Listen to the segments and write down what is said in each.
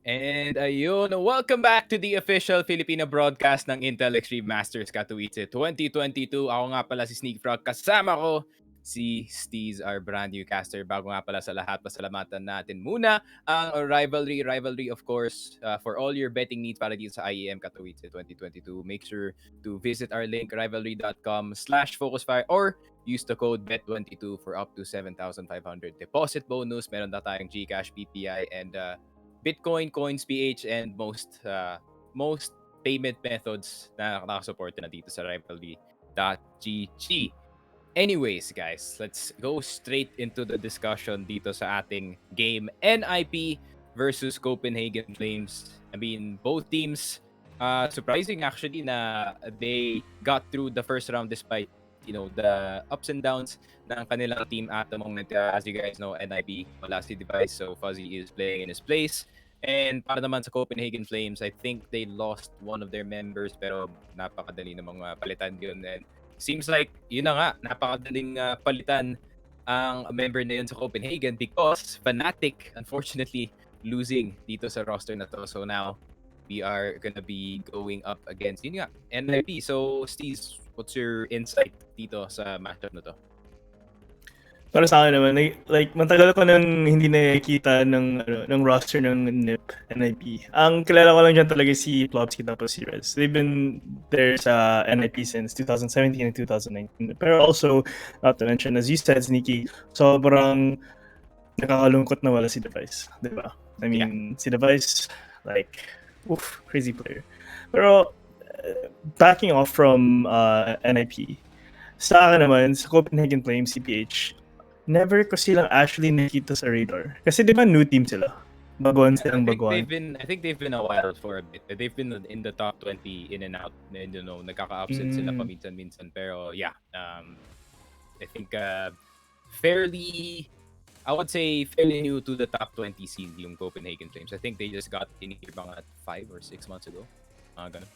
And ayun, welcome back to the official Filipino broadcast ng Intel Extreme Masters Katowice 2022. Ako nga pala si Sneak Frog. Kasama ko si Steez, our brand new caster. Bago nga pala sa lahat, pasalamatan natin muna ang rivalry. Rivalry, of course, for all your betting needs para dito sa IEM Katowice 2022. Make sure to visit our link, rivalry.com/focusfire, or use the code BET22 for up to 7,500 deposit bonus. Meron na tayong GCash, PPI, and Bitcoin, Coins, PH, and most payment methods na nakasuporta na dito sa rivalry.gg. Anyways, guys, let's go straight into the discussion dito sa ating game. NIP versus Copenhagen Flames. I mean, both teams, surprising actually na they got through the first round despite, the ups and downs ng kanilang team at the moment. As you guys know, NIP wala si Device, so Fuzzy is playing in his place. And para naman sa Copenhagen Flames, I think they lost one of their members pero napakadali namang palitan yun. And seems like, yun na nga, napakadaling palitan ang member na yun sa Copenhagen because Fnatic, unfortunately, losing dito sa roster na to. So now, we are gonna be going up against, yun nga, NIP. So, Steez, what's your insight dito sa matchup na to? Para sa akin naman, like matagal ko nang hindi nakikita ng roster ng NIP. Ang kilala ko lang dyan talaga si Plopsky tapos si Rez. They've been there sa NIP since 2017 and 2019. Pero also, not to mention, as you said, Sneaky, sobrang nakakalungkot na wala si Device. Diba? I mean, si Device, like, crazy player. Pero, backing off from NIP, sa akin naman, sa Copenhagen Flames, CPH, never ko silang actually nakita sa radar. Kasi di ba new team sila? Baguhan silang baguhan. I think they've been a while for a bit. They've been in the top 20 in and out. And, nagkaka-upset sila paminsan-minsan. Pero yeah, I think fairly new to the top 20 scene yung Copenhagen Flames. I think they just got in here mga 5 or 6 months ago. Ganun.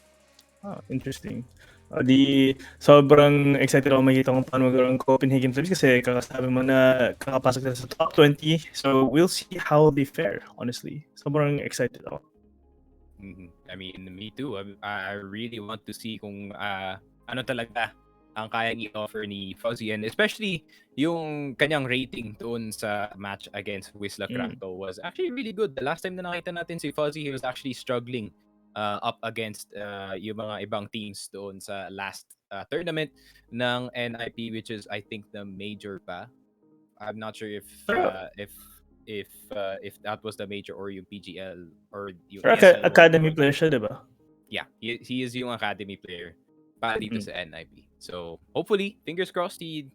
Interesting. Di sobrang excited ako makita kung paano magkaroon ng Copenhagen Flames kasi kakasabi mo na kakapasok na sa top 20. So we'll see how they fare, honestly. Sobrang excited ako. I mean, me too. I really want to see kung ano talaga ang kayang i-offer ni Fuzzy, and especially yung kanyang rating doon sa match against Wisla Krakow was actually really good. The last time na nakita natin si Fuzzy, he was actually struggling up against yung mga ibang teams doon sa last tournament ng NIP, which is I think the major pa. I'm not sure if that was the major or yung PGL or yung Academy player siya, diba? Yeah, he is yung academy player para dito sa NIP. So hopefully, fingers crossed, he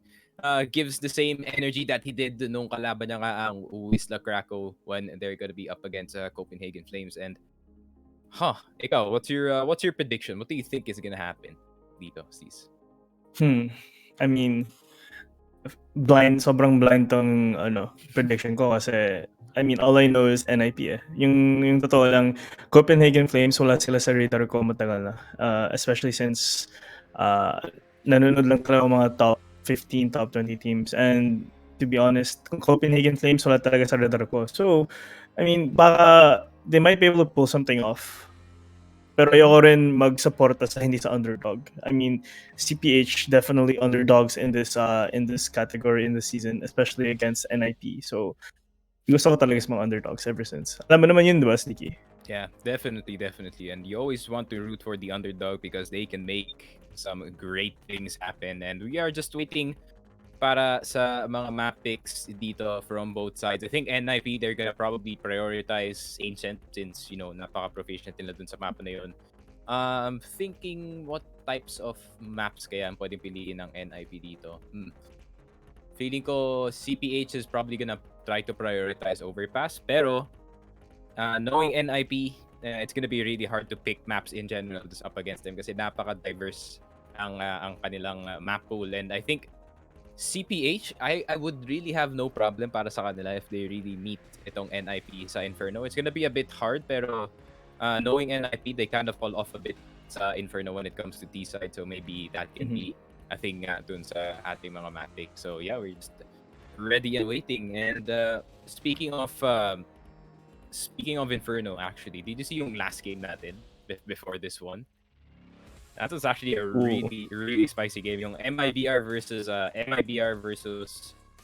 gives the same energy that he did nung kalaban niya nga ang Wisla Krakow when they're gonna be up against Copenhagen Flames. And ikaw, what's your prediction? What do you think is gonna happen dito, Steez? I mean, sobrang blind tong prediction ko kasi I mean, all I know is NIP eh. Yung totoo lang, Copenhagen Flames, wala sila sa radar ko matagal na. Especially since nanonood lang talaga mga top 15, top 20 teams. And to be honest, Copenhagen Flames, wala talaga sa radar ko. So, I mean, baka they might be able to pull something off. Pero ayoko rin mag-suporta sa hindi sa underdog. I mean, CPH definitely underdogs in this category in this season, especially against NIP. So, gusto ko talaga sa mga underdogs ever since. Alam mo naman yun, di ba, Sneaky? Yeah, definitely. And you always want to root for the underdog because they can make some great things happen. And we are just waiting para sa mga map picks dito from both sides. I think NIP, they're gonna probably prioritize Ancient since, napaka-proficient nila dun sa map na yun. Thinking what types of maps kaya ang pwedeng piliin ng NIP dito. Feeling ko CPH is probably gonna try to prioritize Overpass, pero knowing NIP, it's gonna be really hard to pick maps in general just up against them kasi napaka-diverse ang kanilang map pool. And I think CPH, I would really have no problem para sa kanila if they really meet itong NIP sa Inferno. It's gonna be a bit hard, pero knowing NIP, they kind of fall off a bit sa Inferno when it comes to T-side. So maybe that can be a thing dun sa ating mga map picks. So yeah, we're just ready and waiting. And speaking of speaking of Inferno, actually, did you see yung last game natin before this one? That was actually a really, really spicy game. Yung MIBR versus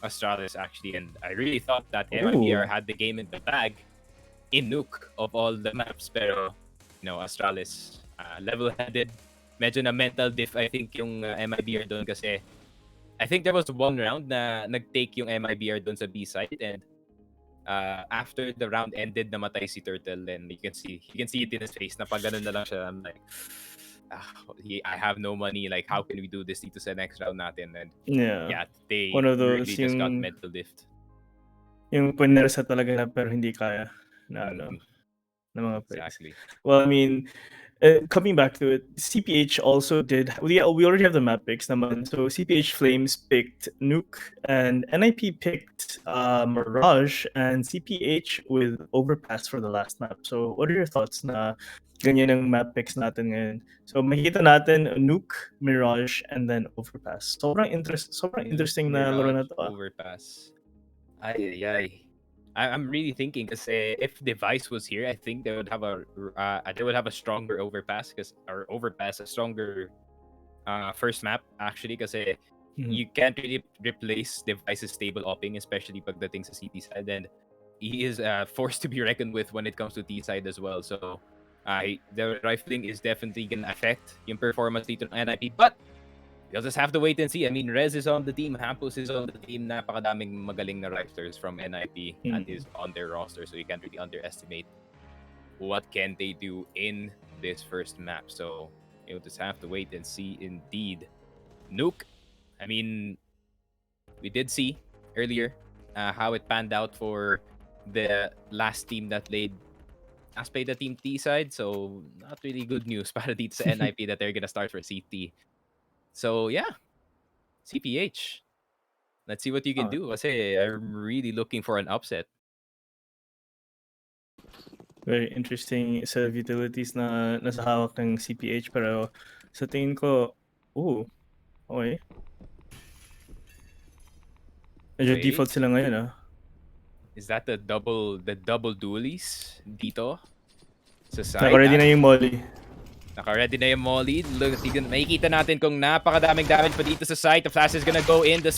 Astralis, actually. And I really thought that MIBR had the game in the bag in Nuke of all the maps. Pero, Astralis, level-headed. Medyo na mental diff, I think, yung MIBR doon kasi I think there was one round na nag-take yung MIBR doon sa B-side and after the round ended, namatay si Turtle and you can see it in his face na pag ganun na lang siya. I'm like, I have no money. Like, how can we do this dito sa next round natin? And yeah, they one of those really just got mental lift. Yung punersa talaga na pero hindi kaya na ng mga players. Exactly. Well, I mean, coming back to it, CPH also did. We already have the map picks, naman. So CPH Flames picked Nuke, and NIP picked Mirage, and CPH with Overpass for the last map. So what are your thoughts na ganyan ang map picks natin ngayon? So makikita natin Nuke, Mirage, and then Overpass. Sobrang interesting na laro na to. Overpass. Ay. I'm really thinking because if Device was here, I think they would have a stronger Overpass a stronger first map actually because you can't really replace Device's stable opping, especially pagdating sa CT side, and he is forced to be reckoned with when it comes to T side as well. So the rifling is definitely gonna affect yung performance dito ng NIP, but you'll just have to wait and see. I mean, Rez is on the team, Hampus is on the team, napakadaming magaling na riflers from NIP that is on their roster, so you can't really underestimate what can they do in this first map. So you'll just have to wait and see indeed. Nuke, I mean, we did see earlier how it panned out for the last team that played the team T side, so not really good news para dito sa NIP that they're gonna start for CT. So yeah, CPH. Let's see what you can do kasi I'm really looking for an upset. Very interesting set of utilities na nasa hawak ng CPH, pero sa tingin ko, okay. Medyo default sila ngayon, Is that the double dualies dito sa side? Naka-ready na yung molly. Naka-ready na yung molly. Look, makikita natin kung napakadaming damage pa dito sa site. The flash is gonna go in. The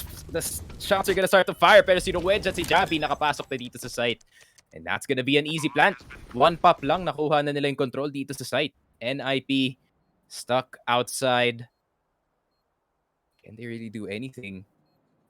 shots are gonna start to fire. Pero si Wedge at si Javi nakapasok na dito sa site. And that's gonna be an easy plant. One pop lang, nakuha na nila yung control dito sa site. NIP stuck outside. Can they really do anything?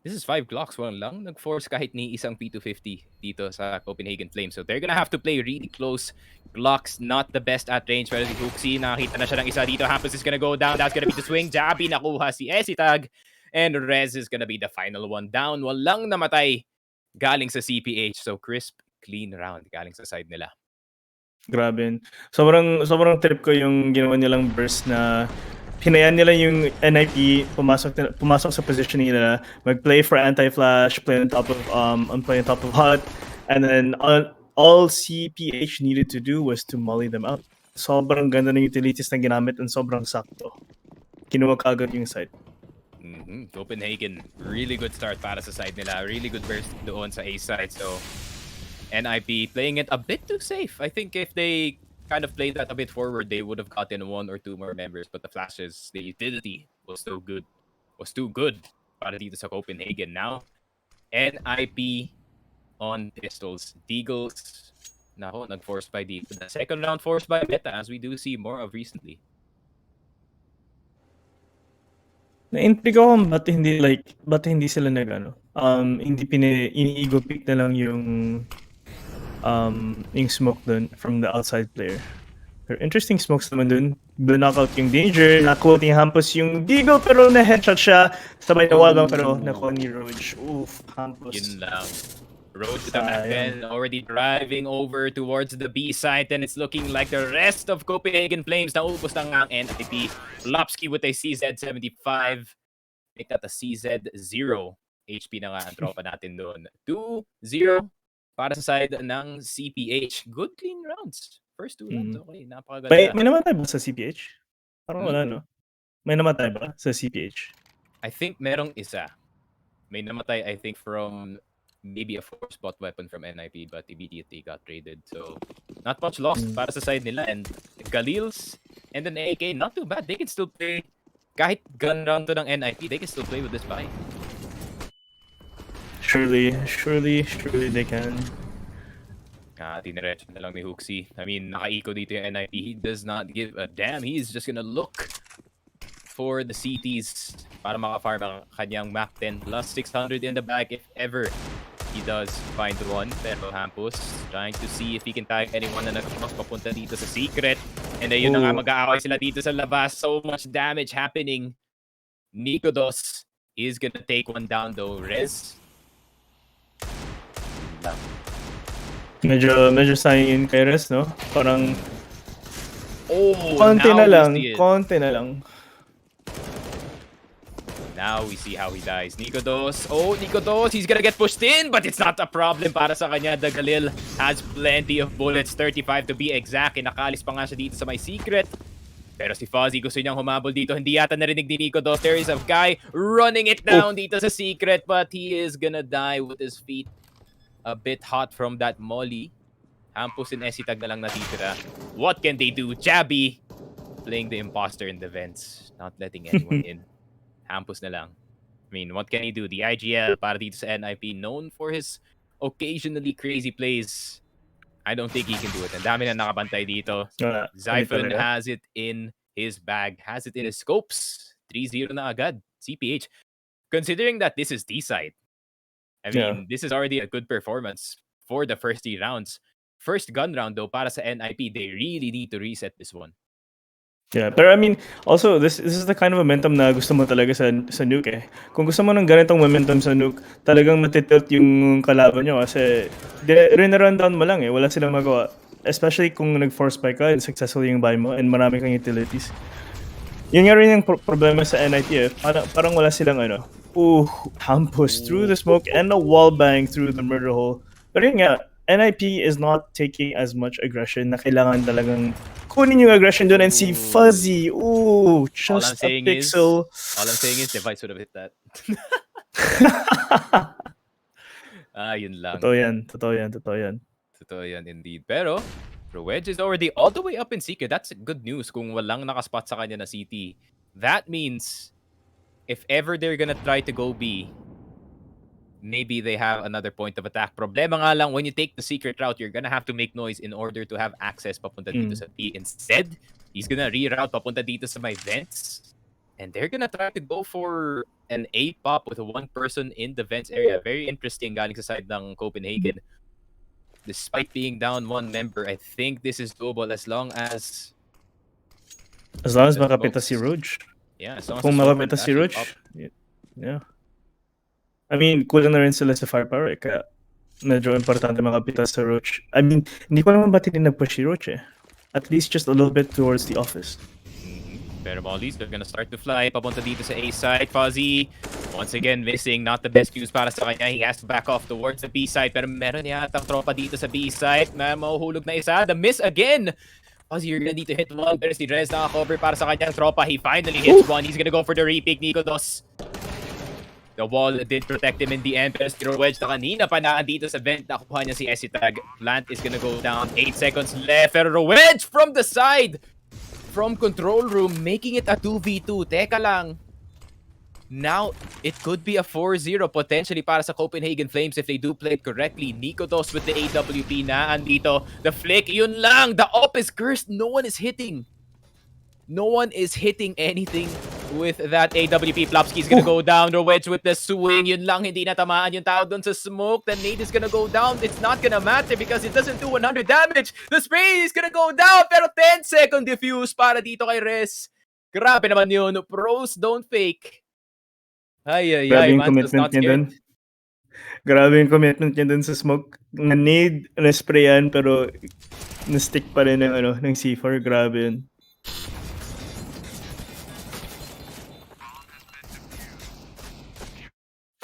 This is 5 Glocks. Walang lang nag-force kahit ni isang P250 dito sa Copenhagen Flames. So they're gonna have to play really close. Glocks not the best at range. Pero si Huxi, nakita na siya ng isa dito. Hampus is gonna go down. That's gonna be the swing. Jabi nakuha si Esitag. And Rez is gonna be the final one down. Walang namatay galing sa CPH. So crisp, clean round galing sa side nila. Grabe. Sobrang trip ko yung ginawa nilang burst na hinayaan nila yung NIP pumasok sa position nila, mag-play for anti-flash, play on top of hot, and then all CPH needed to do was to molly them out. Sobrang ganda ng utilities na ginamit and sobrang sakto. Kinuha kaagad yung side. Copenhagen, really good start para sa side nila. Really good burst doon sa A side. So NIP playing it a bit too safe. I think if they kind of played that a bit forward, they would have gotten 1 or 2 more members. But the flashes, the utility was too good para dito sa Copenhagen. Now, NIP on pistols. Deagles, nag-force by dito. The second round forced by Meta, as we do see more of recently. Na-intrigue ako ba't hindi sila hindi ini-ego pick na lang yung smoke dun from the outside player. Pero interesting smokes naman dun. Knockout yung Danger, nakuha ni Hampus yung Deagle pero na-headshot siya. Sabay nawagang pero nakuha ni Roach. Oof, Hampus. Yun lang. Roach with the Macbeth already driving over towards the B side, and it's looking like the rest of Copenhagen Flames naubos na nga ang NIP. Lopsky with a CZ75. Make that a CZ0. HP na nga ang tropa natin doon. 2-0 para sa side ng CPH. Good clean rounds. First 2 rounds, okay. Napakaganda. May namatay ba sa CPH? Parang wala, no? May namatay ba sa CPH? I think merong isa. May namatay, I think, from maybe a 4-spot weapon from NIP, but immediately got traded. So, not much lost para sa side nila. And Galils and an AK, not too bad. They can still play. Kahit gun round to ng NIP, they can still play with this buy. Surely they can. Tiniretso na lang ni Hooksy. I mean, naka-eco dito yung NIP. He does not give a damn. He's just gonna look for the CTs para maka-farm ang kanyang Mach 10 plus 600 in the bag if ever he does find one. Pero Hampus trying to see if he can tag anyone na nag-cross papunta dito sa secret. And ayun na nga, mag-aaway sila dito sa labas. So much damage happening. Nikodos is gonna take one down though. Rez. Medyo sayang kay Rez, no? Parang konti na lang. Now we see how he dies. Nikodos. Nikodos. He's gonna get pushed in, but it's not a problem para sa kanya. The Galil has plenty of bullets. 35 to be exact. Nakalis pa nga siya dito sa may secret. Pero si Fuzzy gusto niyang humabol dito. Hindi yata narinig ni Nikodos. There is a guy running it down dito sa secret, but he is gonna die with his feet a bit hot from that molly. Hampus and Esitag na lang natitira. What can they do? Jabby playing the imposter in the vents. Not letting anyone in. Hampus na lang. I mean, what can he do? The IGL para dito sa NIP, known for his occasionally crazy plays. I don't think he can do it. Ang dami na nakabantay dito. Zyphon has it in his bag. Has it in his scopes. 3-0 na agad. CPH. Considering that this is D-side. I mean, this is already a good performance for the first 3 rounds. First gun round though, para sa NIP, they really need to reset this one. Yeah, pero I mean, also, this is the kind of momentum na gusto mo talaga sa Nuke eh. Kung gusto mo ng ganitong momentum sa Nuke, talagang matitilt yung kalaban nyo kasi rin-run down mo lang eh. Wala silang magawa. Especially kung nag-force spike ka and successful yung buy mo and marami kang utilities. Yun nga rin yung problema sa NIT eh. Parang wala silang Hampus through the smoke and a wall bang through the murder hole. Pero yun nga, NIP is not taking as much aggression na kailangan talagang kunin yung aggression doon and see Fuzzy. Just a pixel. All I'm saying is Device would have hit that. Yun lang. Totoo yan Indeed. Pero, Wedge is already all the way up in secret. That's good news kung walang nakaspot sa kanya na CT. That means, if ever they're gonna try to go B, maybe they have another point of attack. Problema nga lang, when you take the secret route, you're gonna have to make noise in order to have access papunta dito sa B. Instead, he's gonna reroute papunta dito sa my vents. And they're gonna try to go for an A-pop with one person in the vents area. Very interesting galing sa side ng Copenhagen. Despite being down one member, I think this is doable as long as makapita si Rouge. Yeah, as long as kung makapita si Rouge. Yeah. I mean, kulang na rin sila sa firepower eh, kaya medyo importante makapita sa Roach. I mean, hindi ko naman ba't hindi nag-push si Roach eh. At least just a little bit towards the office. Pero mollies, they're gonna start to fly papunta dito sa A side. Fuzzy, once again, missing. Not the best news para sa kanya. He has to back off towards the B side. Pero meron yata tropa dito sa B side. Mahuhulog na isa. The miss again. Fuzzy, you're gonna need to hit one. Pero si Drez naka-cover para sa kanyang tropa. He finally hits one. He's gonna go for the repick. Nikodos. The wall did protect him in the end. Pero si Wedge na kanina pa dito sa vent. Nakuha niya si Esitag. Plant is gonna go down. 8 seconds left. Pero Wedge from the side. From control room, making it a 2v2. Teka lang. Now, it could be a 4-0 potentially para sa Copenhagen Flames if they do play it correctly. Nikodos with the AWP na andito. The flick, yun lang. The op is cursed. No one is hitting. No one is hitting anything with that AWP. Plopsky's gonna go down. Wedge with the swing. Yun lang, hindi natamaan yung tao dun sa smoke. The nade is gonna go down. It's not gonna matter because it doesn't do 100 damage. The spray is gonna go down. Pero 10-second diffuse para dito kay Rez. Grabe naman yun. Pros don't fake. Ay, Mancho's not scared. Grabe yung commitment niya dun sa smoke. Na-nade, na-sprayan, pero na-stick pa rin ng C4. Grabe yun.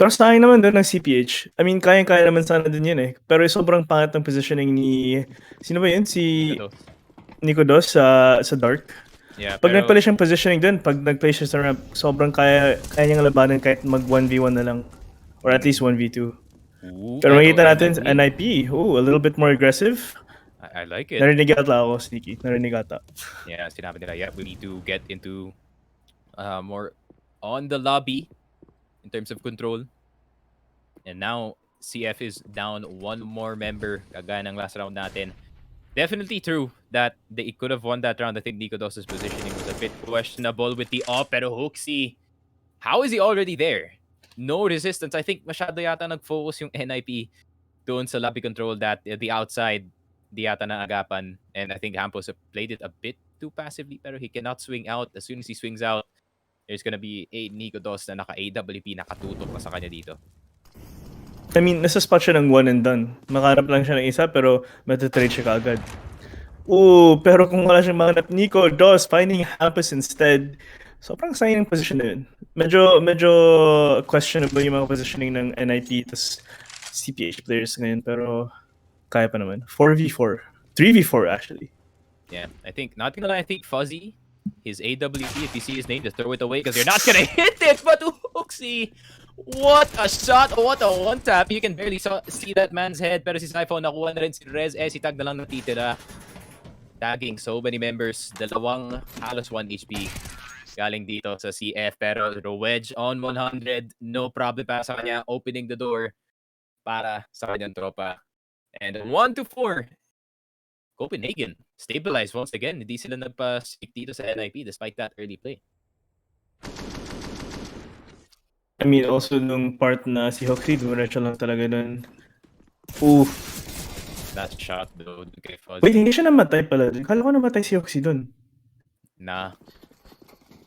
Pero sa akin naman doon ng CPH, I mean, kaya-kaya naman sana din yun eh. Pero sobrang pangit ng positioning ni... Sino ba yun? Si Nikodos sa Dark. Yeah, pag nagpala siyang positioning doon, pag nagplay siya sa ramp, sobrang kaya niyang labanan kahit mag 1v1 na lang. Or at least 1v2. Ooh, Pero makita natin NIP. NIP. Ooh, a little bit more aggressive. I like it. Narinig ata ako, Sneaky. Narinig ata. Yeah, sinabi nila, yeah, we need to get into more on the lobby in terms of control. And now, CF is down one more member kagaya ng last round natin. Definitely true that they could have won that round. I think Nico Dos's positioning was a bit questionable with the op, pero Hooksy, how is he already there? No resistance. I think masyado yata nag-focus yung NIP doon sa lobby control that the outside di yata naagapan. And I think Hampos played it a bit too passively, pero he cannot swing out. As soon as he swings out, there's gonna be a Nico Dos na naka-AWP, nakatutok pa sa kanya dito. I mean, nasa spot siya ng one and done. Makarap lang siya ng isa, pero matatrade siya kaagad. Ooh, pero kung wala siyang mahanap, Nico Dos finding Hampus instead. Sobrang sayang yung position na yun. Medyo questionable yung mga positioning ng NIP tas CPH players ngayon, pero kaya pa naman. 4v4. 3v4 actually. Yeah, I think, not gonna lie, I think Fuzzy, his AWP, if you see his name, just throw it away because you're not gonna hit it. But Hooksy, what a shot, what a one tap. You can barely see that man's head, pero si Siphon nakuha na rin si Rez. Si Tag na lang natitira. Tagging so many members, dalawang halos 1 HP galing dito sa CF, pero Wedge on 100, no problem pa sa kanya, opening the door para sa kanyang tropa. And 1-4, Copenhagen stabilized once again. Hindi sila nagpa-stick dito sa NIP despite that early play. I mean, also nung part na si Hoxie, dumiretso lang talaga nun. Oof. That shot though kay Fuzzy. Wait, hindi siya namatay pala. Kala ko namatay si Hoxie dun. Nah.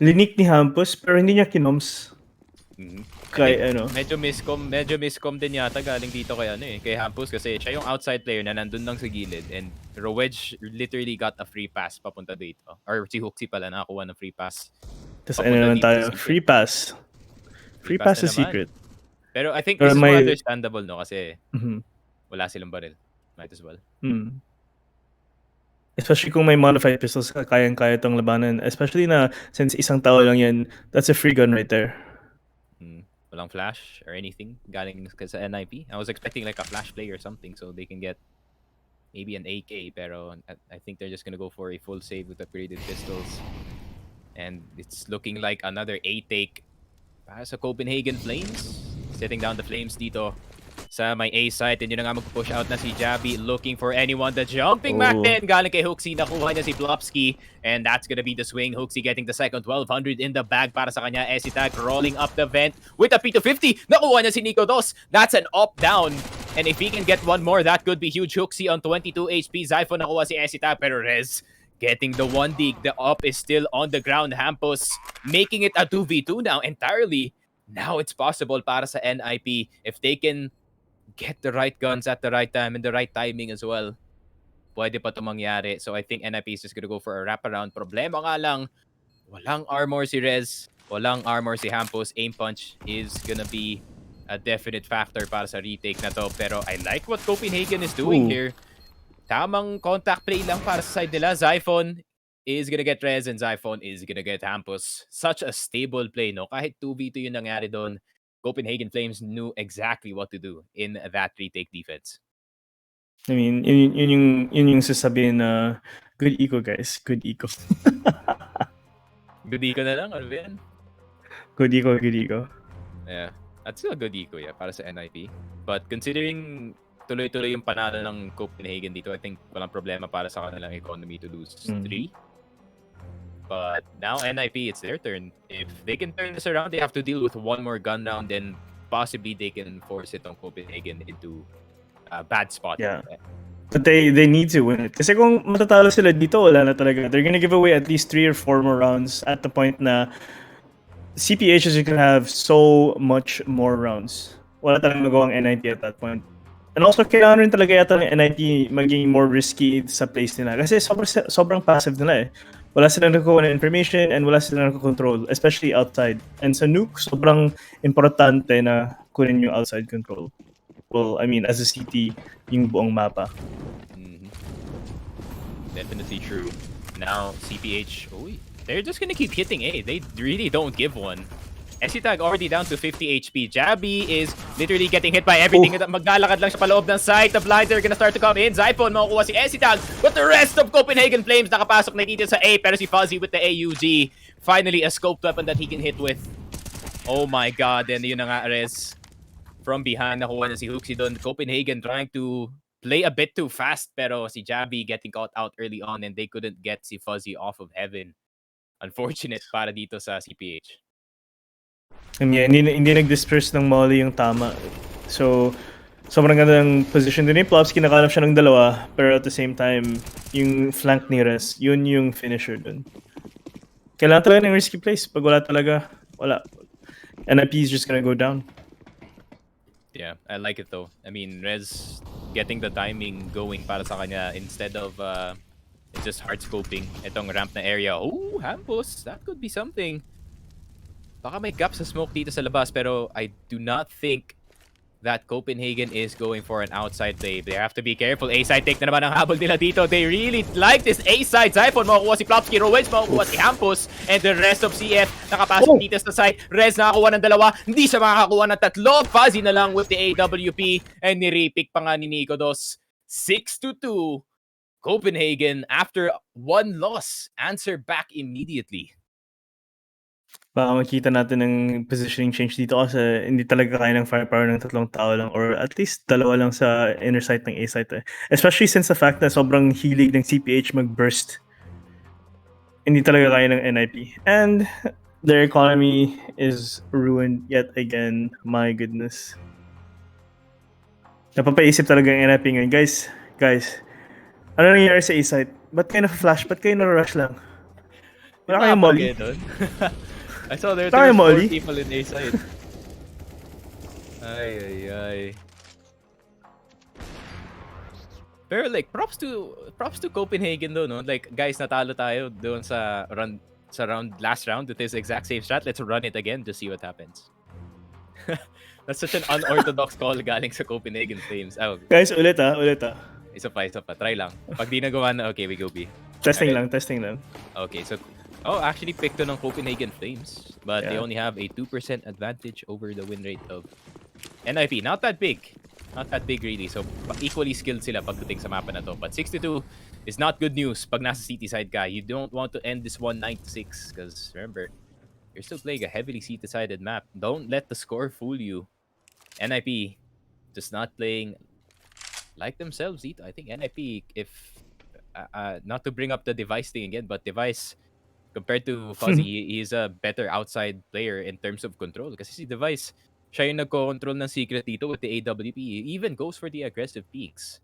Linik ni Hampus, pero hindi niya kinoms. Kay ano. Medyo miscom din yata galing dito kay Hampus kasi siya yung outside player na nandun lang sa gilid and Rowedge literally got a free pass papunta dito. Or si Hooksy pala nakakuha ng free pass. Tapos ano naman tayo, free pass. Free pass is secret. Pero I think this is more understandable no kasi wala silang baril. Might as well. Especially kung may modified pistols, kayang-kaya itong labanan. Especially na since isang tao lang yan, that's a free gun right there. Walang flash or anything galing sa NIP. I was expecting like a flash play or something so they can get maybe an AK, pero I think they're just gonna go for a full save with upgraded pistols. And it's looking like another A take para sa Copenhagen Flames. Setting down the Flames dito sa may A site, and yun na nga mag-push out na si Jabby looking for anyone. The jumping back then galing kay Hooksy, nakuha niya si Plopsky, and that's gonna be the swing. Hooksy getting the second 1200 in the bag para sa kanya. Tag rolling up the vent with a P250, nakuha niya si Nico Dos. That's an up down, and if he can get one more, that could be huge. Hooksy on 22 HP, Zyphon nakuha si Tag, pero Rez getting the 1 dig. The up is still on the ground. Hampus making it a 2v2 now entirely. Now it's possible para sa NIP if they can get the right guns at the right time and the right timing as well. Pwede pa ito mangyari. So I think NIP is just gonna go for a wraparound. Problema nga lang, walang armor si Rez, walang armor si Hampus. Aim punch is gonna be a definite factor para sa retake na to. Pero I like what Copenhagen is doing here. Tamang contact play lang para sa side nila. Zyphon is gonna get Rez and Zyphon is gonna get Hampus. Such a stable play, no? Kahit 2v2 yung nangyari doon, Copenhagen Flames knew exactly what to do in that retake defense. I mean, yun yung sasabihin na good eco, guys. Good eco. Good eco na lang? Ano ba yan? Good eco. Yeah. That's still a good eco, yeah, para sa NIP. But considering tuloy-tuloy yung panalo ng Copenhagen dito, I think walang problema para sa kanilang economy to lose 3. But now NIP, it's their turn. If they can turn this around, they have to deal with one more gun round, then possibly they can force it on Copenhagen into a bad spot. Yeah. But they need to win it. Kasi kung matatalo sila dito, wala na talaga. They're gonna give away at least 3 or 4 more rounds at the point na CPH is gonna have so much more rounds. Wala talagang magawang NIP at that point. And also, kailangan rin talaga yata ng NIP maging more risky sa plays nila. Kasi sobrang passive nila eh. Wala silang nakukuha ng information and wala silang nakukontrol, especially outside. And sa Nuke, sobrang importante na kunin yung outside control. Well, I mean, as a city, yung buong mapa. Definitely true. Now, CPH, they're just gonna keep hitting A. They really don't give one. Esitag already down to 50 HP. Jabby is literally getting hit by everything. Maglalakad lang siya paloob ng site. The blinds are gonna start to come in. Zyphon makukuha si Esitag. But the rest of Copenhagen Flames nakapasok na dito sa A. Pero si Fuzzy with the AUG. Finally, a scoped weapon that he can hit with. Oh my god. And yun na nga, Rez. From behind, nakuha na si Hooksy doon. Copenhagen trying to play a bit too fast. Pero si Jabby getting caught out early on and they couldn't get si Fuzzy off of heaven. Unfortunate para dito sa CPH. Yeah, hindi nag-disperse ng Molly yung tama. So, sobrang ganda ng position din ni Plovsky. Nakalap siya ng dalawa. Pero at the same time, yung flank ni Rez, yun yung finisher dun. Kailangan talaga ng risky plays. Pag wala talaga, wala. NIP is just gonna go down. Yeah, I like it though. I mean, Rez getting the timing going para sa kanya instead of just hard scoping itong ramp na area. Oh, Hampus, that could be something. Baka may gap sa smoke dito sa labas pero I do not think that Copenhagen is going for an outside play. They have to be careful. A-side take na naman ang habol nila dito. They really like this A-side. Zyphon makukuha si Plopsky. Rowens makukuha si Hampus. And the rest of CF nakapasok dito sa side. Rez nakakuha ng dalawa. Hindi siya makakakuha ng tatlo. Fuzzy na lang with the AWP. And niripick pa nga ni Nico Dos. 6-2. Copenhagen after one loss. Answer back immediately. Baka makita natin ng positioning change dito kasi hindi talaga kaya ng firepower ng tatlong tao lang or at least dalawa lang sa inner site ng A site. Especially since the fact na sobrang hilig ng CPH mag-burst. Hindi talaga kaya ng NIP. And their economy is ruined yet again. My goodness. Napapaisip talaga ng NIP ngayon. Guys, ano nangyayari sa A site? Ba't kayo na-flash? Ba't kayo na-rush lang? Wala kayong molly? I saw there were 4 people in A side. Ay. Pero like props to Copenhagen though, no? Like guys, natalo tayo doon sa last round with this exact same strat. Let's run it again to see what happens. That's such an unorthodox call galing sa Copenhagen Flames. Oh. Guys, ulit ah. Isa pa. Try lang. Pag di nagawa na, okay, we go B. Testing lang. Okay, so actually picked to ng Copenhagen Flames, but they only have a 2% advantage over the win rate of NIP. Not that big really. So equally skilled sila pagdating sa mapa na to. But 62 is not good news pag nasa city side ka. You don't want to end this 1-9-6 because remember, you're still playing a heavily city-sided map. Don't let the score fool you. NIP just not playing like themselves either. I think NIP, if not to bring up the Device thing again, but Device compared to Fuzzy, he is a better outside player in terms of control. Kasi si Device, siya yung nagko-control ng secret dito with the AWP. He even goes for the aggressive peaks.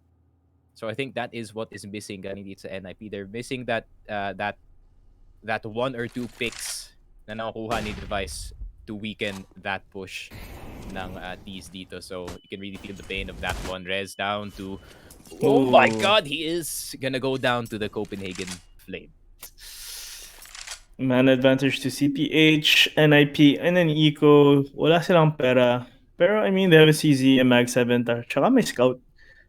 So I think that is what is missing galing dito sa NIP. They're missing that 1 or 2 picks na nakukuha ni Device to weaken that push ng T's dito. So you can really feel the pain of that one. Rez down to... Oh my god, he is gonna go down to the Copenhagen Flame. Man advantage to CPH, NIP, and then Eco. Wala silang pera. Pero I mean, they have a CZ, a Mag 7, tsaka may Scout.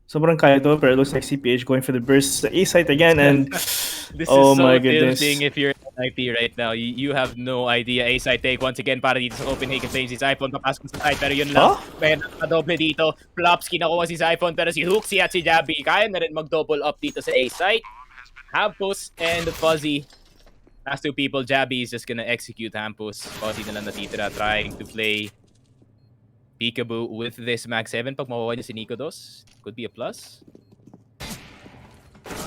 Sobrang kaya to, pero it looks like CPH going for the burst sa A site again, and this oh is so my goodness. tilting if you're NIP right now. You have no idea. A site take once again para dito sa Copenhagen Flames. Si Zyphon papasok sa site, pero yun lang. May nakadoble dito. Plopsky nakuha si Zyphon, pero si Hooksy at si Jabby kaya na rin mag-double up dito sa A site. Hampus and Fuzzy. Last 2 people, Jabby is just gonna execute Hampus. Fuzzy na lang natitira, trying to play peekaboo with this Mag 7. Pag makuha niya si Nico Dos, could be a plus.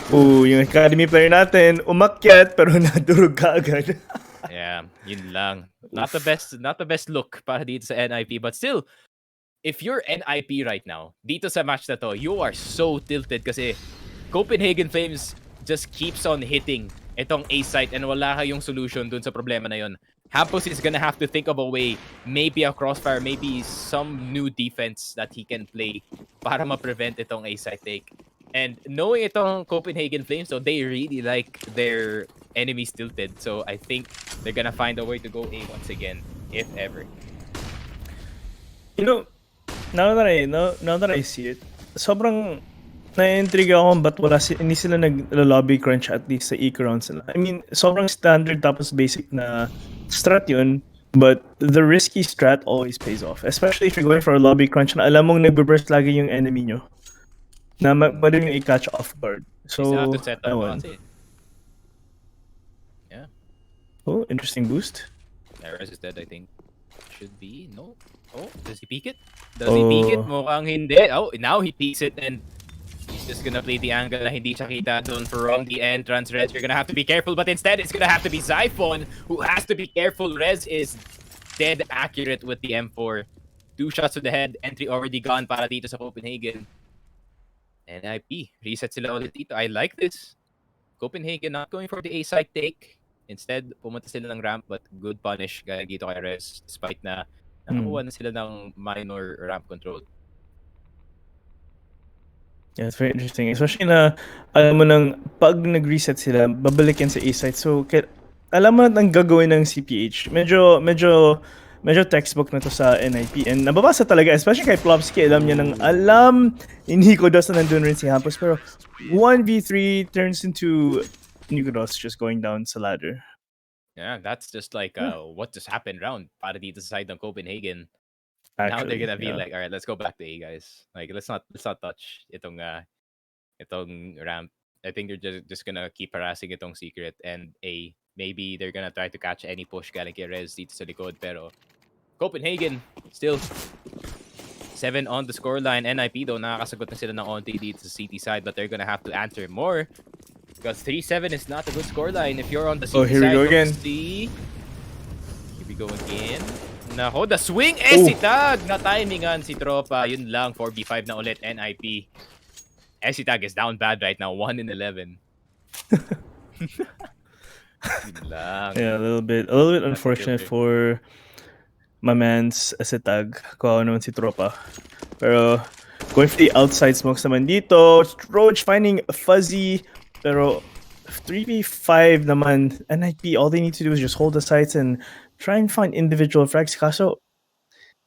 Yung academy player natin, umakyat pero nadurog ka agad. Yeah, yun lang. Not the best look para dito sa NIP, but still, if you're NIP right now, dito sa match na to, you are so tilted kasi Copenhagen Flames just keeps on hitting itong A site and wala kayong solution dun sa problema na yun. Hampus is gonna have to think of a way, maybe a crossfire, maybe some new defense that he can play para ma-prevent itong A site take. And knowing itong Copenhagen Flames, so they really like their enemies tilted. So I think they're gonna find a way to go A once again, if ever. You know, now that I see it, sobrang na-intriga ako ba't hindi sila nag-lobby crunch at least sa eco rounds nila. I mean, sobrang standard tapos basic na strat yun. But the risky strat always pays off, especially if you're going for a lobby crunch na alam mong nagbe-burst lagi yung enemy nyo na pwede nyo i-catch off guard. You still have So, to set up ewan. kasi. Yeah. Oh, interesting boost. Rez is dead, I think. Should be. No. Oh, does he peek it? Does he peek it? Mukhang hindi. Oh, now he peeks it and he's just gonna play the angle na hindi siya kita doon from the entrance. Rez, you're gonna have to be careful, but instead it's gonna have to be Zyphon who has to be careful. Rez is dead accurate with the M4. 2 shots to the head. Entry already gone para dito sa Copenhagen. NIP. Reset sila ulit dito. I like this. Copenhagen not going for the A-side take. Instead, pumunta sila ng ramp but good punish gaya dito kay Rez despite na nakakuha na sila ng minor ramp control. Yeah, it's very interesting. Especially na alam mo nang pag nag-reset sila, babalik yan sa A-site. So, alam mo na ang gagawin ng CPH. Medyo textbook na to sa NIP. And nababasa talaga, especially kay Plopsky, alam niya nang alam Nico Dos na nandun rin si Hampus. Pero 1v3 turns into Nico Dos just going down sa ladder. Yeah, that's just like what just happened round para dito sa side ng Copenhagen. Actually, now they're gonna be like, all right, let's go back to A, guys. Like, let's not touch itong ramp. I think they're just gonna keep harassing itong secret and A. Maybe they're gonna try to catch any push galing kay Rez dito sa likod. Pero Copenhagen still 7 on the scoreline. NIP though nakakasagot na sila ng onti dito sa CT side, but they're gonna have to answer more. Because 3-7 is not a good scoreline if you're on the CT side. Here we go again. Here we go again. Nako, the swing! Esitag! Na-timingan si Tropa. Yun lang, 4v5 na ulit, NIP. Esitag is down bad right now, 1-11. Yun lang. Yeah, a little bit unfortunate for my man's Esitag. Kawawa naman si Tropa. Pero, going for the outside smokes naman dito. Roach finding Fuzzy. Pero, 3v5 naman. NIP, all they need to do is just hold the sights and try and find individual frags. Kaso,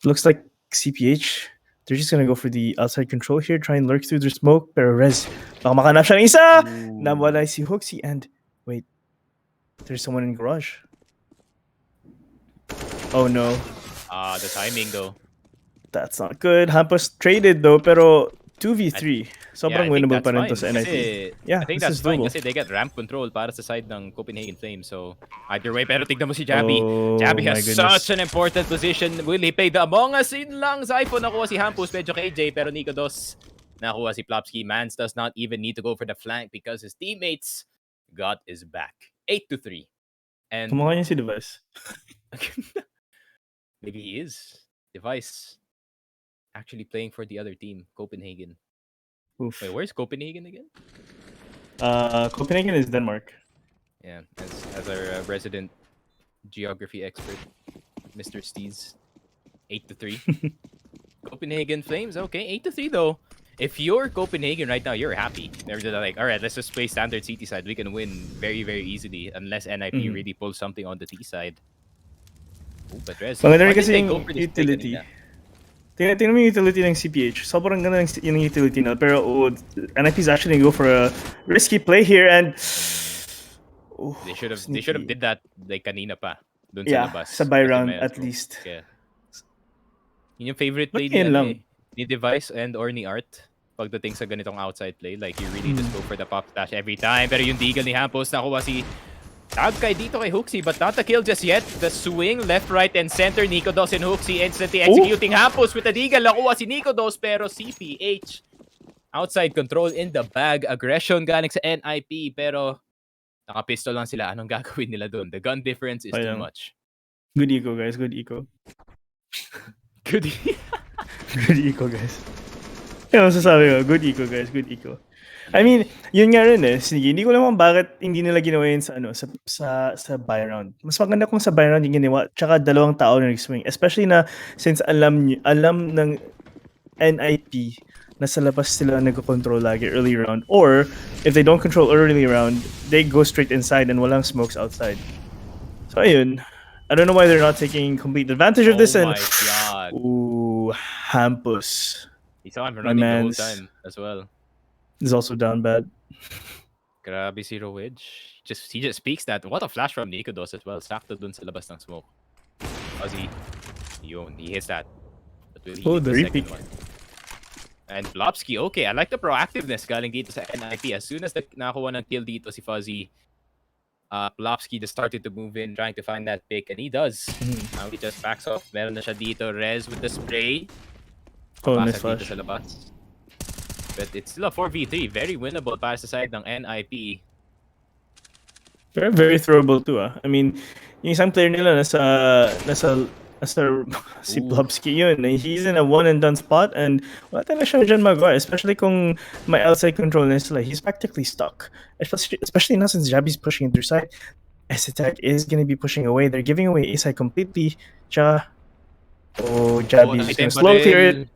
looks like CPH, they're just gonna go for the outside control here, try and lurk through the smoke. Pero Rez, baka makanap siya ng isa! Nawala si Hooksy and, wait, there's someone in garage. Oh no. The timing though. That's not good. Hampus traded though, pero 2v3. Sobrang winnable pa rin to sa NIP. Yeah, I think that's fine kasi they get ramp control para sa side ng Copenhagen Flames. So, either way, pero tignan mo si Jabby. Jabby has such an important position. Will he play the Among Us? Yun lang, Zyphon nakuha si Hampus, medyo KJ, pero Nico Dos nakuha si Plopsky. Mans does not even need to go for the flank because his teammates got his back. 8-3. And kumukha niya si Device. Maybe he is. Device actually playing for the other team, Copenhagen. Oof. Wait, where's Copenhagen again? Copenhagen is Denmark. Yeah, as our resident geography expert, Mr. Steez. 8-3. Copenhagen Flames, okay. 8-3 though. If you're Copenhagen right now, you're happy. They're just like, all right, let's just play standard CT side. We can win very, very easily unless NIP really pulls something on the T side. Oh, but Rez, maganda rin kasi yung utility. Tingnan mo yung utility ng CPH. Sobrang ganda yung utility na. Pero NIP is actually go for a risky play here and they should have did that like kanina pa. Dun sa labas. Sa buy round at least. Yeah. Yun yung favorite play ni Device and or ni Art pagdating sa ganitong outside play. Like you really just go for the pop dash every time. Pero yung deagle ni Hampus nakuha si tag kay dito kay Hooksy, but not a kill just yet. The swing, left, right, and center. Nico Dos and Hooksy instantly executing Hampus with the deagle. Nakuha si Nico Dos, pero CPH outside control in the bag. Aggression galing sa NIP, pero naka-pistol lang sila. Anong gagawin nila doon? The gun difference is too much. Good eco, guys. Good eco. Good eco, guys. Yung masasabi ko, good eco, guys. Good eco. I mean, yun nga rin Sige, hindi ko alam bakit hindi nila ginawa yun sa buy round. Mas maganda kung sa buy round yung ginawa, tsaka dalawang tao na nag-swing. Especially na, since alam ng NIP na sa labas sila nag-control lagi early round. Or, if they don't control early round, they go straight inside and walang smokes outside. So, ayun. I don't know why they're not taking complete advantage of this. Oh my God. Ooh, Hampus. He's on running the whole time as well. Is also down bad. Grabe Zero Wedge. He just speaks that. What a flash from Nico Dos as well. Sakto dun sa labas ng smoke. Fuzzy. Yun, he hits that. But will he Oh, hit the the second repeat. one? And Blobsky, okay. I like the proactiveness galing dito sa NIP. As soon as nakakuha ng kill dito si Fuzzy, Blobsky just started to move in, trying to find that pick, and he does. Now he just backs off. Meron na siya dito. Rez with the spray. Oh, nice Papasok dito flash. sa labas. But it's still a 4v3. Very winnable para sa side ng NIP. Very, very throwable too. I mean, yung isang player nila nasa si Ooh. Blobsky yun. He's in a one and done spot and wala talaga siya dyan magawa. Especially kung may outside control na sila. He's practically stuck. Especially now since Jabi's pushing their side. S-Attack is gonna be pushing away. They're giving away A-side completely. Jabi's just gonna slow clear it.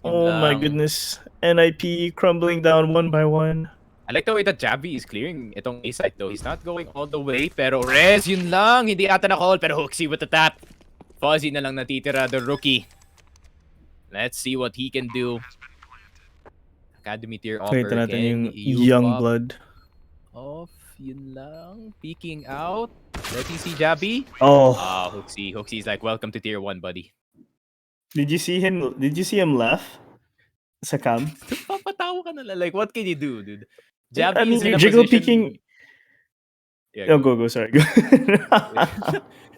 Oh my goodness. NIP crumbling down one by one. I like the way that Javi is clearing itong A-side though. He's not going all the way, pero Rez, yun lang. Hindi ata na-call, pero Hooksy with the tap. Fuzzy na lang natitira, the rookie. Let's see what he can do. Academy tier offer. Kita natin yung you young pop blood. off, yun lang. Peeking out. Letting see Javi. Oh. Hooksy. Hooksy's like, welcome to tier 1, buddy. Did you see him laugh? Sa cam? Papatawa ka na lang. Like, what can you do, dude? I Javi mean, is in you're a jiggle position... peeking. Yeah, go. Sorry. Go.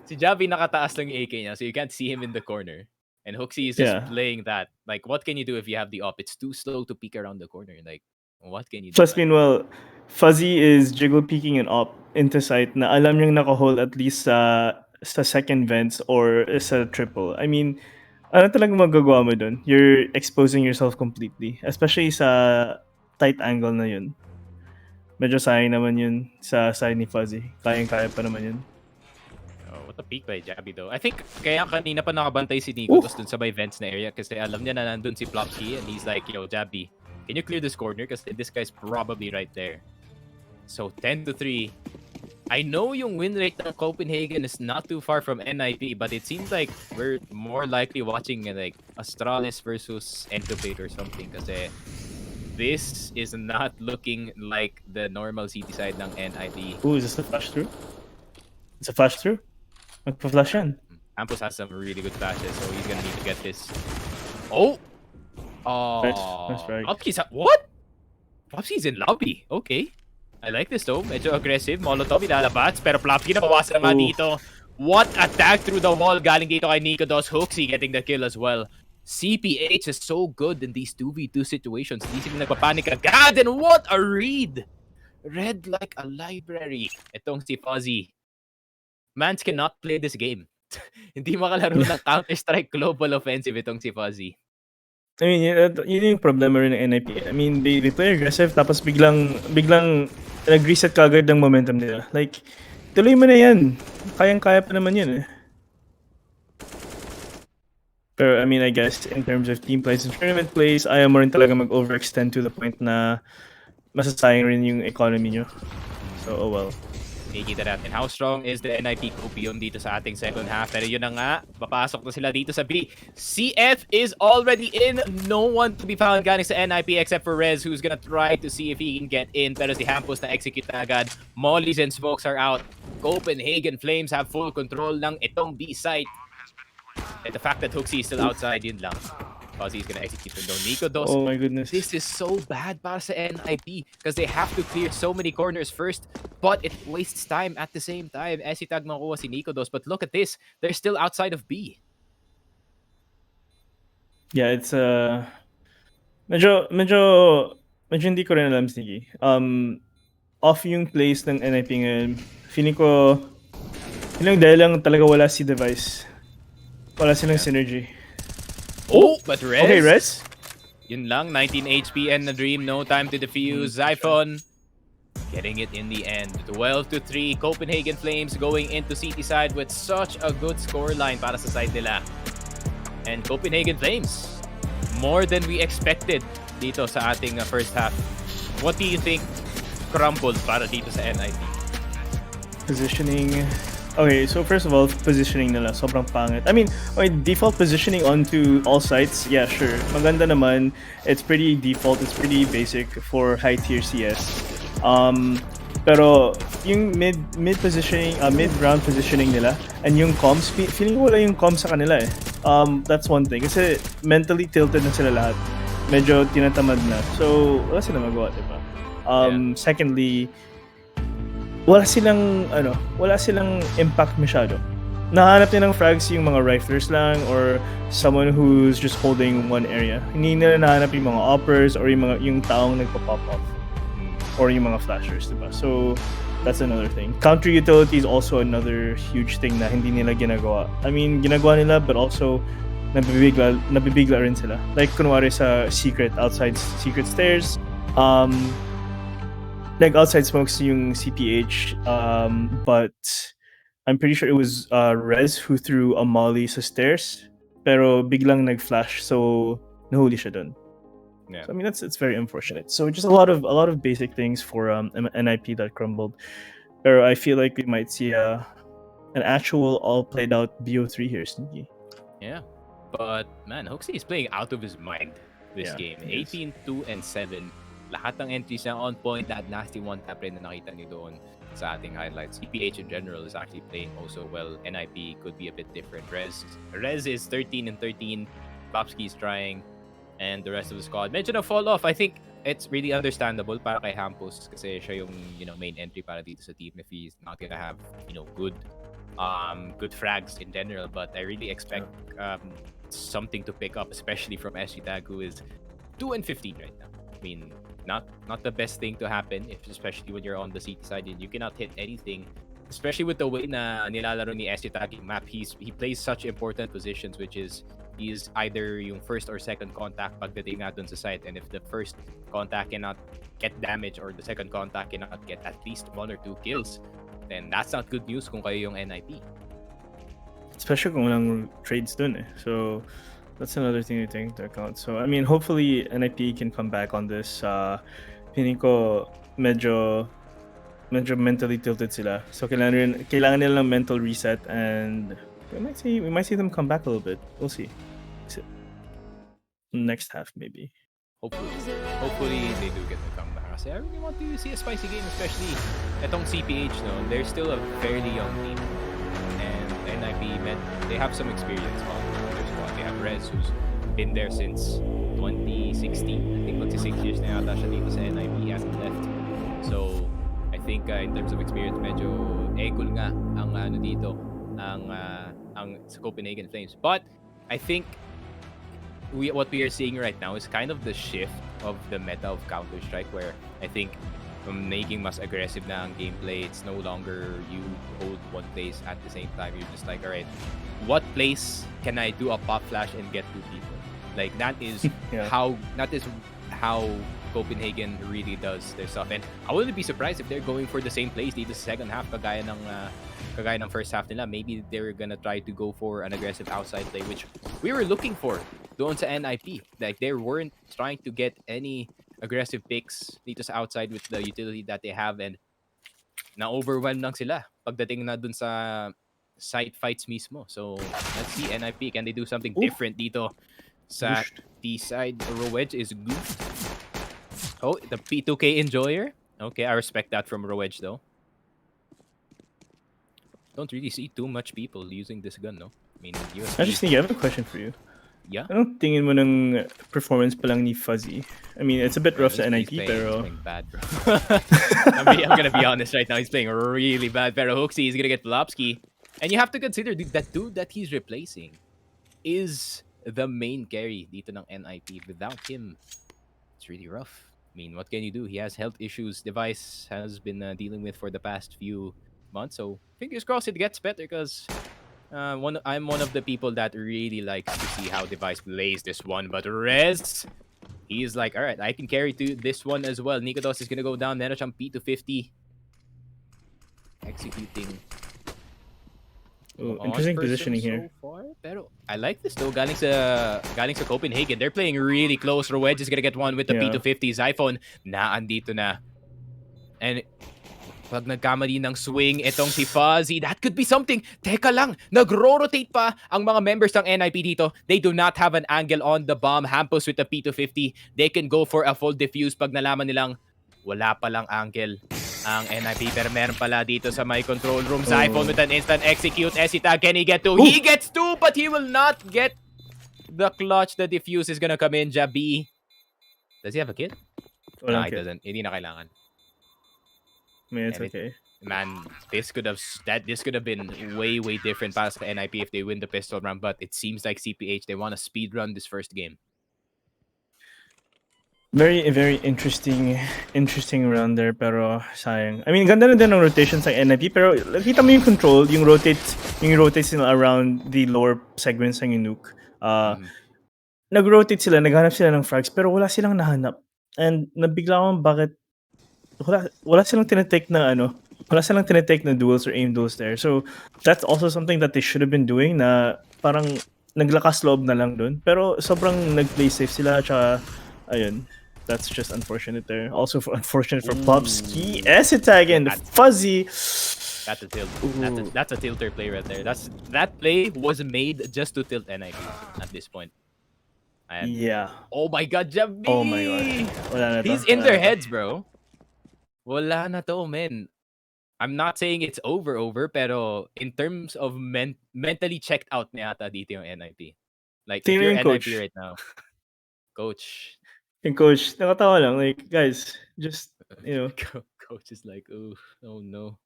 Si Javi nakataas lang yung AK niya, so you can't see him in the corner. And Hooksy is just playing that. Like, what can you do if you have the op? It's too slow to peek around the corner. Like, what can you do? Plus, meanwhile, Fuzzy is jiggle peeking an op into sight na alam niyang naka-hold at least sa second vents or sa triple. I mean, ano talagang magagawa mo dun? You're exposing yourself completely. Especially sa tight angle na yun. Medyo sayang naman yun sa side ni Fuzzy. Kayang-kaya pa naman yun. Oh, what a peek by Javi though. I think kaya kanina pa nakabantay si Nico dun sa may vents na area kasi alam niya na nandun si Plopsky and he's like, yo, Javi, can you clear this corner? Kasi this guy's probably right there. So 10-3. I know yung win rate ng Copenhagen is not too far from NIP, but it seems like we're more likely watching like Astralis versus Entubate or something kasi this is not looking like the normal city side ng NIP. Ooh, is this a flash through? It's a flash through? Magpa-flash yan. Campos has some really good flashes, so he's gonna need to get this. Oh! Nice frag. What? Plopsky's in lobby. Okay. I like this though. Medyo aggressive. Molotov ilalabats. Pero Plopsky nabawasan na nga dito. What attack through the wall galing dito kay Nico Dos. Hooksy getting the kill as well. CPH is so good in these 2v2 situations. Hindi sila nagpapanik agad. And what a read! Read like a library. Itong si Fuzzy. Mans cannot play this game. Hindi makalaro ng Counter-Strike Global Offensive itong si Fuzzy. I mean, yun yung problema rin ng NIP. I mean, they play aggressive tapos biglang nag-reset kagad ng momentum nila. Like, tuloy mo na yan. Kayang-kaya pa naman yun eh. Pero I mean, I guess in terms of team plays and tournament plays, ayaw mo rin talaga mag-overextend to the point na masasayang rin yung economy nyo. So, oh well. Nakikita natin how strong is the NIP copium dito sa ating second half. Pero yun na nga, papasok na sila dito sa B. CF is already in. No one to be found galing sa NIP except for Rez, who's gonna try to see if he can get in. Pero si Hampus na execute na agad. Mollies and smokes are out. Copenhagen Flames have full control ng itong B site. And the fact that Hooksy is still outside, yun lang. Fuzzy's gonna execute the Nico Dos. Oh my goodness. This is so bad para sa NIP because they have to clear so many corners first, but it wastes time at the same time. Esitag makuha si Nico Dos, but look at this. They're still outside of B. Yeah, it's medyo hindi ko rin alam, Sneaky. Off yung place ng NIP ngayon. Feeling ko dahil lang talaga wala si device. Wala silang synergy. Oh, but Rez. Okay, Rez. Yun lang, 19 HP and the Dream, no time to defuse. Zyphon getting it in the end. 12-3, Copenhagen Flames going into City side with such a good scoreline para sa side nila. And Copenhagen Flames, more than we expected dito sa ating first half. What do you think crumbled para dito sa NIP? Positioning. Okay, so first of all, positioning nila, sobrang pangit. I mean, okay, default positioning onto all sites, yeah, sure. Maganda naman. It's pretty default, it's pretty basic for high tier CS. Pero yung mid positioning, mid round positioning nila, and yung comms, feeling ko wala yung comms sa kanila eh. That's one thing. Kasi mentally tilted na sila lahat. Medyo tinatamad na. So, wala silang magawa, diba? Secondly, wala silang impact masyado. Nahanap niya ng frags yung mga riflers lang or someone who's just holding one area. Hindi nila nahanap yung mga oppers or yung taong nagpa-pop off or yung mga flashers, diba? So, that's another thing. Counter utility is also another huge thing na hindi nila ginagawa. I mean, ginagawa nila but also nabibigla rin sila. Like, kunwari sa outside secret stairs, like outside smokes yung CPH, but I'm pretty sure it was Rez who threw a molly sa stairs, pero biglang nag-flash, so nahuli siya dun. Yeah. So I mean it's very unfortunate. So just a lot of basic things for NIP that crumbled. Pero I feel like we might see an actual all played out BO3 here, Sneaky. Yeah. But man, Hoxie is playing out of his mind this game. 18-2-7. Lahat ng entries na on point. That nasty one tap rin na nakita niyo doon sa ating highlights. CPH in general is actually playing also well. NIP could be a bit different. Rez is 13-13. Popsky is trying. And the rest of the squad medyo na fall off. I think it's really understandable para kay Hampus kasi siya yung main entry para dito sa team if he's not gonna have good frags in general. But I really expect something to pick up, especially from SG Tag, who is 2-15 right now. I mean, not the best thing to happen, especially when you're on the CT side and you cannot hit anything, especially with the way na nilalaro ni SG Tag yung map. He plays such important positions, which is he's either yung first or second contact pagdating nga dun sa site, and if the first contact cannot get damage or the second contact cannot get at least 1 or 2 kills, then that's not good news kung kayo yung NIP. Especially kung walang trades dun eh. So that's another thing to take into account. So I mean, hopefully NIP can come back on this. Feeling ko medyo mentally tilted sila. So kailangan nila ng mental reset, and we might see them come back a little bit. We'll see. Next half maybe. Hopefully they do get the comeback. Kasi I really want to see a spicy game, especially etong CPH. They're still a fairly young team, and NIP they have some experience on their squad. They have Rez, who's been there since 2016. I think 6 years na yata siya dito sa NIP. He hasn't left. So I think in terms of experience, medyo egol nga ang dito ang sa Copenhagen Flames. But I think what we are seeing right now is kind of the shift of the meta of Counter-Strike, where I think from making mas aggressive na ang gameplay, it's no longer you hold one place at the same time. You're just like, all right, what place can I do a pop flash and get 2 people? Like that is how Copenhagen really does their stuff. And I wouldn't be surprised if they're going for the same place dito sa second half kagaya ng first half nila. Maybe they're gonna try to go for an aggressive outside play, which we were looking for doon sa NIP. Like they weren't trying to get any aggressive picks dito sa outside with the utility that they have, and na-overwhelm lang sila pagdating na dun sa site fights mismo. So let's see NIP, can they do something different dito sa T-side? Rowedge is goofed. Oh, the P2K enjoyer. Okay, I respect that from Rowedge though. Don't really see too much people using this gun, no? I mean, I just think I have a question for you. Yeah? Anong tingin mo ng performance pa lang ni Fuzzy? I mean, it's a bit rough sa NIP, pero... He's playing bad, bro. I'm gonna be honest right now. He's playing really bad. Pero Hoxie is gonna get Plopsky. And you have to consider, that dude that he's replacing is the main carry dito ng NIP. Without him, it's really rough. I mean, what can you do? He has health issues. Device has been dealing with for the past few months. So fingers crossed it gets better, because I'm one of the people that really likes to see how Device plays this one. But Rez, he's like, all right, I can carry to this one as well. Nikodos is gonna go down. Meron siyang P250. Executing. Interesting positioning here. Far, pero I like this though. Galing sa Copenhagen. They're playing really close. Rowedge is gonna get one with the P250. Zyphone na andito na. And pag nagkamali ng swing, itong si Fuzzy, that could be something. Teka lang, nagro-rotate pa ang mga members ng NIP dito. They do not have an angle on the bomb. Hampus with the P250. They can go for a full defuse pag nalaman nilang wala palang angle. ang NIP. Pero meron pala dito sa my control room. Zyphone with an instant execute. Esita, can he get 2? He gets 2, but he will not get the clutch. The defuse is gonna come in. Jabi. Does he have a kill? No, he doesn't. Hindi na kailangan. I mean, it's okay. Man, this could have been way different para sa NIP if they win the pistol round, but it seems like CPH, they want to speed run this first game. Very interesting round there, pero sayang. I mean, ganda na din ng rotation sa NIP, pero nakita mo yung control, yung rotates sila around the lower segments ng Nuke. Nag-rotate sila, naghanap sila ng frags, pero wala silang nahanap. And nabigla akong bakit wala silang tinetake na duels or aim duels there. So that's also something that they should have been doing, na parang naglakas loob na lang dun. Pero sobrang nag-play safe sila, tsaka ayun. That's just unfortunate there. Also unfortunate for Plopsky. Esita again, the fuzzy. That's a tilt. That's a tilter play right there. That play was made just to tilt NIP at this point. And oh my god, Jabi! Oh my god. Wala na to. He's in their heads, bro. Wala na to, man. I'm not saying it's over, pero in terms of mentally checked out na yata dito yung NIP. Like, if you're NIP right now, coach. Yung coach, nakatawa lang. Like, guys, just, Coach is like, oh no.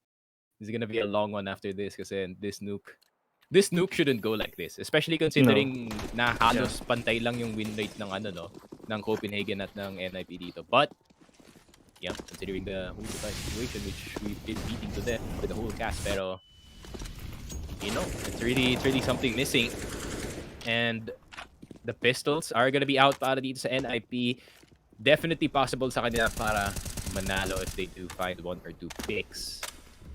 This is gonna be a long one after this kasi this nuke shouldn't go like this. Especially considering na halos pantay lang yung win rate ng ng Copenhagen at ng NIP dito. But, yeah, considering the whole situation which we've been beating to death for the whole cast, pero it's really something missing. And the pistols are gonna be out para dito sa NIP. Definitely possible sa kanila para manalo if they do find 1 or 2 picks.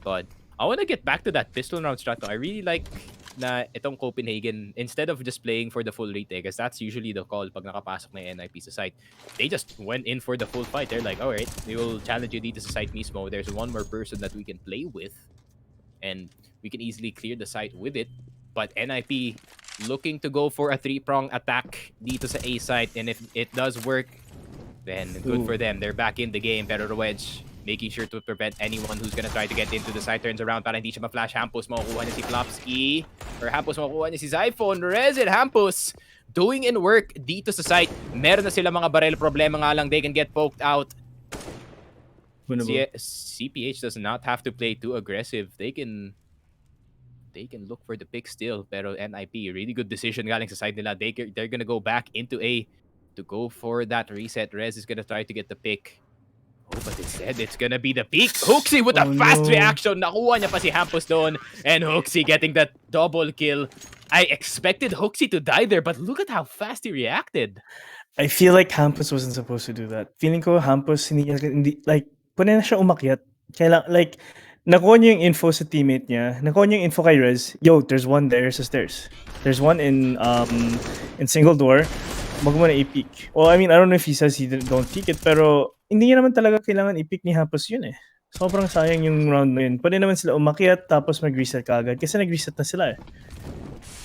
But I want to get back to that pistol round strat. I really like na itong Copenhagen, instead of just playing for the full retake, because that's usually the call pag nakapasok na NIP sa site, they just went in for the full fight. They're like, alright, we will challenge you dito sa site mismo. There's one more person that we can play with, and we can easily clear the site with it. But NIP looking to go for a 3-prong attack dito sa A site, and if it does work, then good for them. They're back in the game. Pero the Wedge making sure to prevent anyone who's gonna try to get into the site, turns around para hindi siya ma-flash. Hampus makukuha niya si Plopsky, or Hampus makukuha niya si Zyphone. Rezid Hampus doing in work dito sa site. Meron na sila mga barrel, problema nga lang, they can get poked out. CPH does not have to play too aggressive. They can look for the pick still, pero NIP, really good decision galing sa side nila. They're gonna go back into A to go for that reset. Rez is gonna try to get the pick. Oh, but instead, it's gonna be the peak. Hooksy with a fast reaction. Nakuha niya pa si Hampus doon. And Hooksy getting that double kill. I expected Hooksy to die there, but look at how fast he reacted. I feel like Hampus wasn't supposed to do that. Feeling ko Hampus, hindi like, pwede na siya umakyat. Like, nakuha niya yung info sa teammate niya. Nakuha niya yung info kay Rez. Yo, there's one there sa stairs. There's one in single door. Wag mo na i-peek. Well, I mean, I don't know if he says he don't peek it, pero hindi niya naman talaga kailangan i-peek ni Hampus yun eh. Sobrang sayang yung round na yun. Pwede naman sila umakyat tapos mag-reset kaagad kasi nag-reset na sila eh.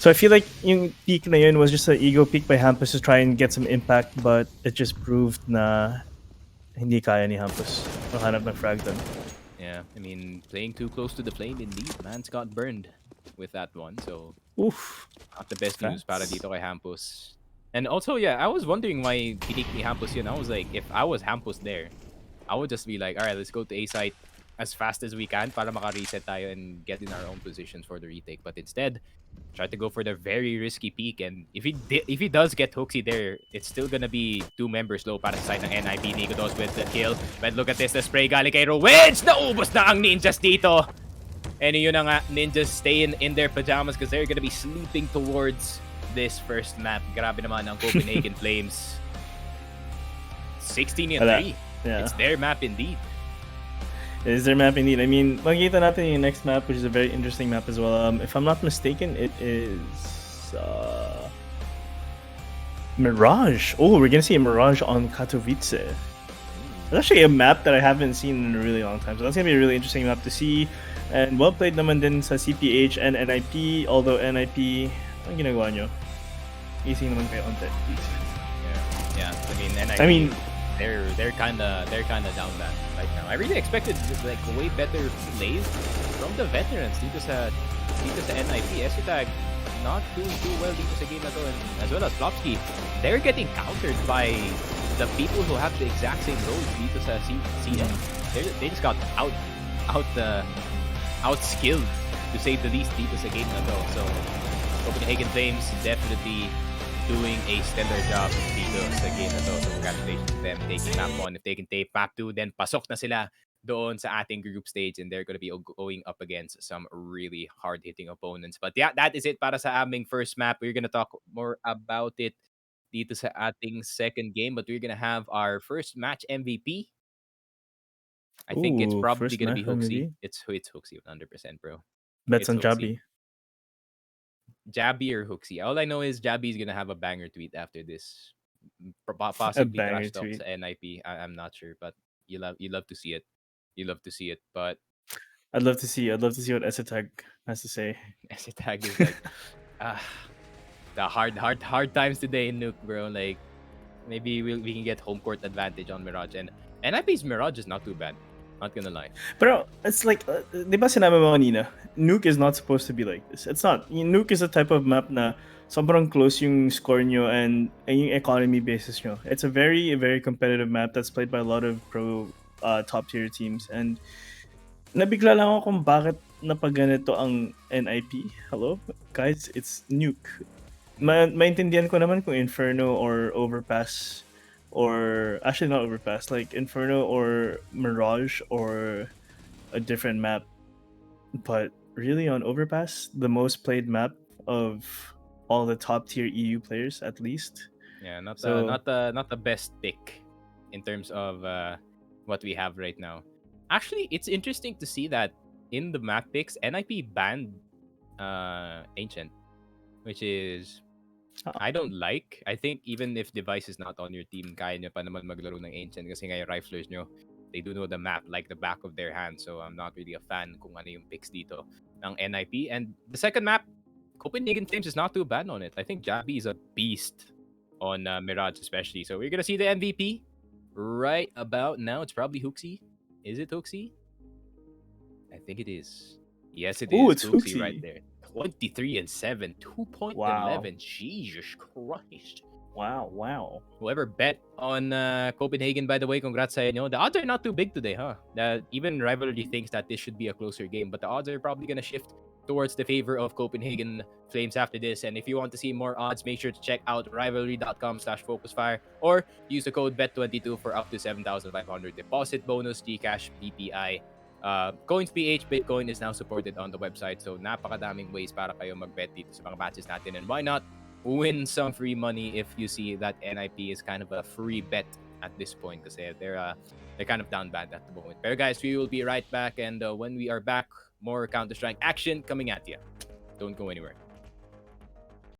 So I feel like yung peek na yun was just an ego peek by Hampus to try and get some impact, but it just proved na hindi kaya ni Hampus makahanap ng frag doon. Yeah, I mean, playing too close to the flame indeed. Man's got burned with that one, so oof, not the best news para dito kay Hampus. And also, yeah, I was wondering why pinik ni Hampus yun. I was like, if I was Hampus there, I would just be like, alright, let's go to A site as fast as we can para maka-reset tayo and get in our own positions for the retake. But instead, try to go for the very risky peak. And if he does get Hooksy there, it's still gonna be 2 members low para sa side ng NIP. Nico Dos with the kill. But look at this, the spray galing kay Rowedge! Naubos na ang ninjas dito! And yun na nga, ninjas staying in their pajamas because they're gonna be sleeping towards this first map. Grabe naman ang Copenhagen Flames. 16-3. Yeah. It's their map indeed. It is their map indeed. I mean, makikita natin yung next map, which is a very interesting map as well. If I'm not mistaken, it is Mirage. Oh, we're gonna see a Mirage on Katowice. It's actually a map that I haven't seen in a really long time. So that's gonna be a really interesting map to see. And well played naman din sa CPH and NIP. Although NIP, ang ginagawa nyo? Easy naman kayo on that, please. Yeah. I mean, NIP. I mean, they're kind of down bad right now. I really expected like way better plays from the veterans dito sa NIP. Esutag not doing too well dito sa game na to, and as well as Flopsky. They're getting countered by the people who have the exact same roles dito sa CN. They just got outskilled, to say the least, dito sa game na to. So Copenhagen Flames definitely doing a stellar job dito sa game na to. So congratulations to them taking map 1. If they can take map 2, then pasok na sila doon sa ating group stage, and they're gonna be going up against some really hard-hitting opponents. But yeah, that is it para sa aming first map. We're gonna talk more about it dito sa ating second game, but we're gonna have our first match MVP. I think it's Ooh, probably first gonna match be Hooksy. maybe. It's Hooksy 100%, bro. Bets It's on Hooksy. Jabby. Jabby or Hooksy. All I know is Jabby's gonna have a banger tweet after this. Possibly A banger trash talk tweet. sa NIP. I'm not sure, but you love to see it. You love to see it, but I'd love to see what Esatag has to say. Tag is like the hard times today in Nuke, bro. Like maybe we can get home court advantage on Mirage, and NIP's Mirage is not too bad. Not gonna lie. Pero it's like, di ba sinabi mo kanina, Nuke is not supposed to be like this. It's not. Nuke is a type of map na sobrang close yung score nyo and yung economy basis nyo. It's a very competitive map that's played by a lot of pro top tier teams. And nabigla lang ako kung bakit napaganito ang NIP. Hello? Guys, it's Nuke. Maintindihan ko naman kung Inferno or Overpass, or actually not Overpass, like Inferno or Mirage or a different map. But really, on Overpass, the most played map of all the top tier EU players, at least. Yeah, not So the best pick in terms of what we have right now. Actually, it's interesting to see that in the map picks, NIP banned Ancient, which is I don't like. I think even if Device is not on your team, kaya nyo pa naman maglaro ng Ancient kasi nga yung riflers nyo, they do know the map like the back of their hand. So I'm not really a fan kung ano yung picks dito ng NIP. And the second map, Copenhagen Flames is not too bad on it. I think Jabby is a beast on Mirage especially. So we're gonna see the MVP right about now. It's probably Hooksy. Is it Hooksy? I think it is. Yes, it ooh, is. it's Hooksy Hooksy. right there. 23-7, 2.11. Wow. Jesus Christ. Wow. Whoever bet on Copenhagen, by the way, congrats sa inyo. The odds are not too big today, huh? Even Rivalry thinks that this should be a closer game, but the odds are probably going to shift towards the favor of Copenhagen Flames after this. And if you want to see more odds, make sure to check out rivalry.com/focusfire or use the code BET22 for up to 7,500 deposit bonus, Gcash, BPI. Coins PH Bitcoin is now supported on the website, so napakadaming ways para kayo mag-bet dito sa mga batches natin, and why not win some free money if you see that NIP is kind of a free bet at this point kasi they're kind of down bad at the moment. But guys, we will be right back, and when we are back, more Counter-Strike action coming at you. Don't go anywhere.